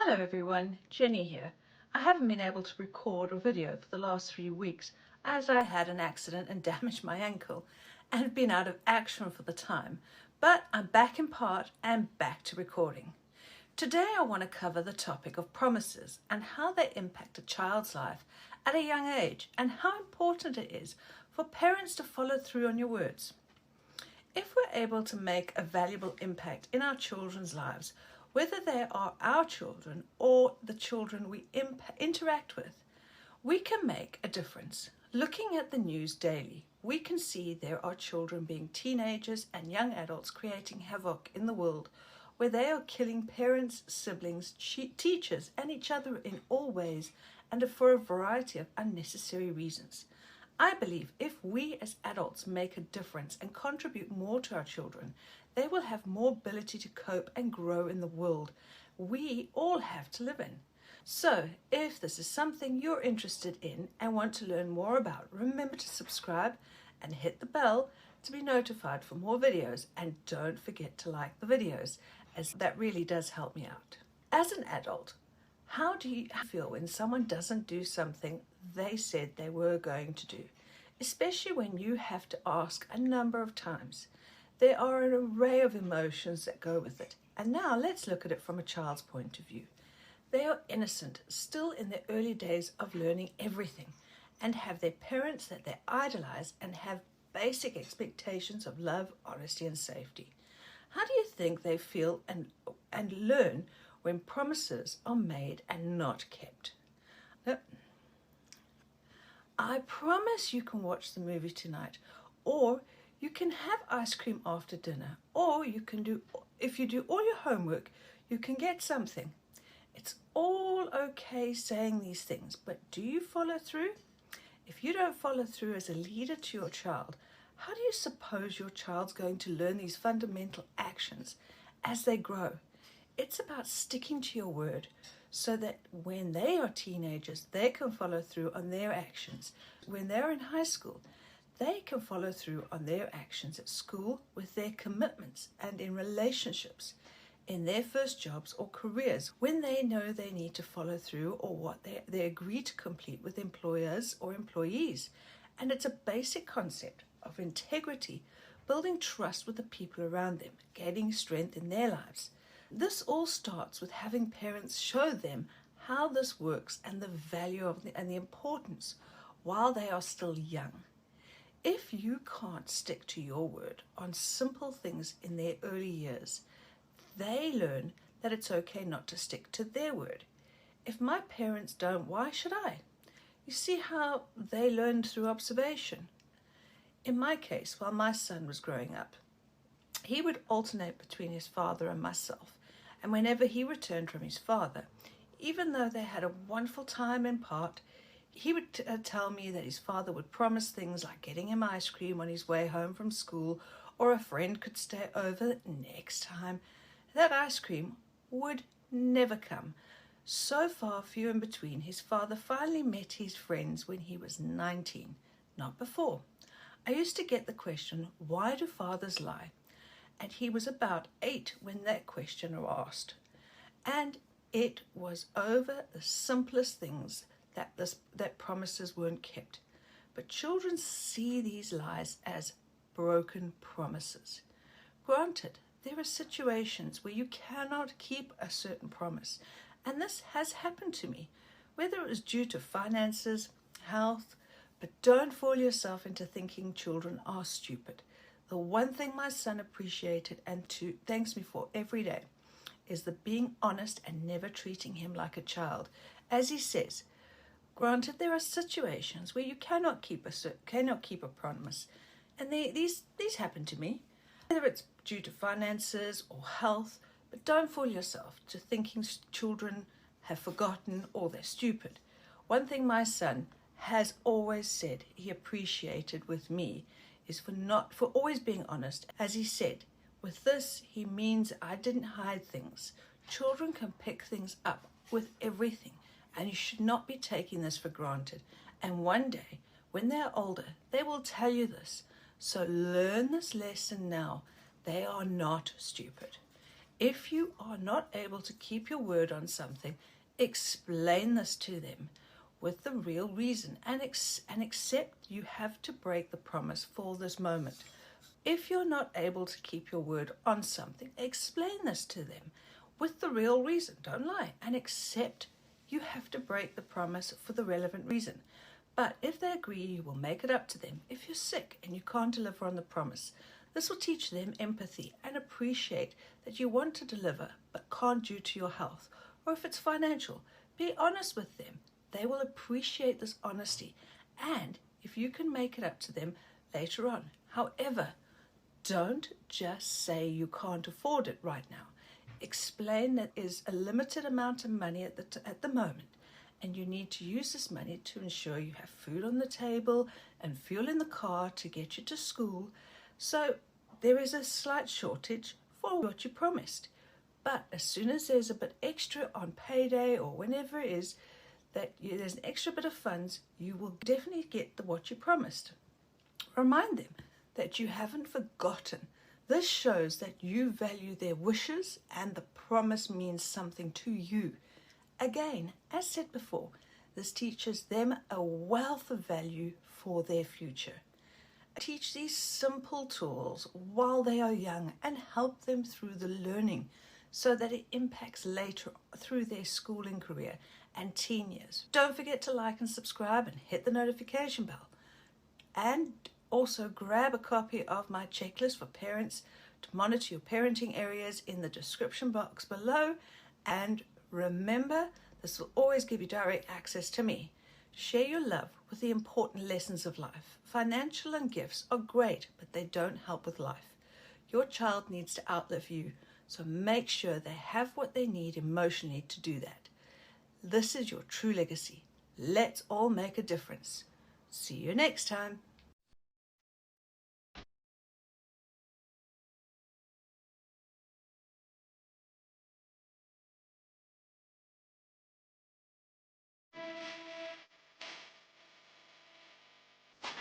Hello everyone, Jenny here. I haven't been able to record a video for the last 3 weeks as I had an accident and damaged my ankle and have been out of action for the time, but I'm back in part and back to recording. Today I want to cover the topic of promises and how they impact a child's life at a young age and how important it is for parents to follow through on your words. If we're able to make a valuable impact in our children's lives, whether they are our children or the children we interact with, we can make a difference. Looking at the news daily, we can see there are children being teenagers and young adults creating havoc in the world where they are killing parents, siblings, teachers and each other in all ways and for a variety of unnecessary reasons. I believe if we as adults make a difference and contribute more to our children, they will have more ability to cope and grow in the world we all have to live in. So, if this is something you're interested in and want to learn more about, remember to subscribe and hit the bell to be notified for more videos, and don't forget to like the videos, as that really does help me out. As an adult, how do you feel when someone doesn't do something they said they were going to do, especially when you have to ask a number of times? There are an array of emotions that go with it. And now let's look at it from a child's point of view. They are innocent, still in their early days of learning everything, and have their parents that they idolize and have basic expectations of love, honesty, and safety. How do you think they feel and learn when promises are made and not kept? I promise you can watch the movie tonight, or you can have ice cream after dinner, or you can do, if you do all your homework, you can get something. It's all okay saying these things, but do you follow through? If you don't follow through as a leader to your child, how do you suppose your child's going to learn these fundamental actions as they grow? It's about sticking to your word so that when they are teenagers, they can follow through on their actions. When they're in high school, they can follow through on their actions at school with their commitments and in relationships, in their first jobs or careers, when they know they need to follow through or what they agree to complete with employers or employees. And it's a basic concept of integrity, building trust with the people around them, gaining strength in their lives. This all starts with having parents show them how this works and the value of and the importance while they are still young. If you can't stick to your word on simple things in their early years, they learn that it's okay not to stick to their word. If my parents don't, why should I? You see how they learned through observation. In my case, while my son was growing up, he would alternate between his father and myself. And whenever he returned from his father, even though they had a wonderful time in part, he would tell me that his father would promise things like getting him ice cream on his way home from school, or a friend could stay over next time. That ice cream would never come. So far, few in between, his father finally met his friends when he was 19, not before. I used to get the question, why do fathers lie? And he was about 8 when that question was asked. And it was over the simplest things that promises weren't kept. But children see these lies as broken promises. Granted, there are situations where you cannot keep a certain promise, and this has happened to me, whether it was due to finances, health, but don't fool yourself into thinking children are stupid. The one thing my son appreciated and thanks me for every day is the being honest and never treating him like a child. As he says, granted, there are situations where you cannot keep a promise, and these happen to me, whether it's due to finances or health. But don't fool yourself to thinking children have forgotten or they're stupid. One thing my son has always said he appreciated with me is for always being honest. As he said, with this, he means I didn't hide things. Children can pick things up with everything, and you should not be taking this for granted. And one day, when they're older, they will tell you this. So learn this lesson now. They are not stupid. If you are not able to keep your word on something, explain this to them with the real reason and accept you have to break the promise for this moment. If you're not able to keep your word on something, explain this to them with the real reason. Don't lie, and accept you have to break the promise for the relevant reason. But if they agree, you will make it up to them. If you're sick and you can't deliver on the promise, this will teach them empathy and appreciate that you want to deliver but can't due to your health. Or if it's financial, be honest with them. They will appreciate this honesty, and if you can make it up to them later on. However, don't just say you can't afford it right now. Explain that is a limited amount of money at the moment, and you need to use this money to ensure you have food on the table and fuel in the car to get you to school. So there is a slight shortage for what you promised. But as soon as there's a bit extra on payday or whenever it is, there's an extra bit of funds, you will definitely get what you promised. Remind them that you haven't forgotten. This shows that you value their wishes and the promise means something to you. Again, as said before, this teaches them a wealth of value for their future. Teach these simple tools while they are young and help them through the learning so that it impacts later through their schooling career and teen years. Don't forget to like and subscribe and hit the notification bell. And also grab a copy of my checklist for parents to monitor your parenting areas in the description box below. And remember, this will always give you direct access to me. Share your love with the important lessons of life. Financial and gifts are great, but they don't help with life. Your child needs to outlive you, so make sure they have what they need emotionally to do that. This is your true legacy. Let's all make a difference. See you next time.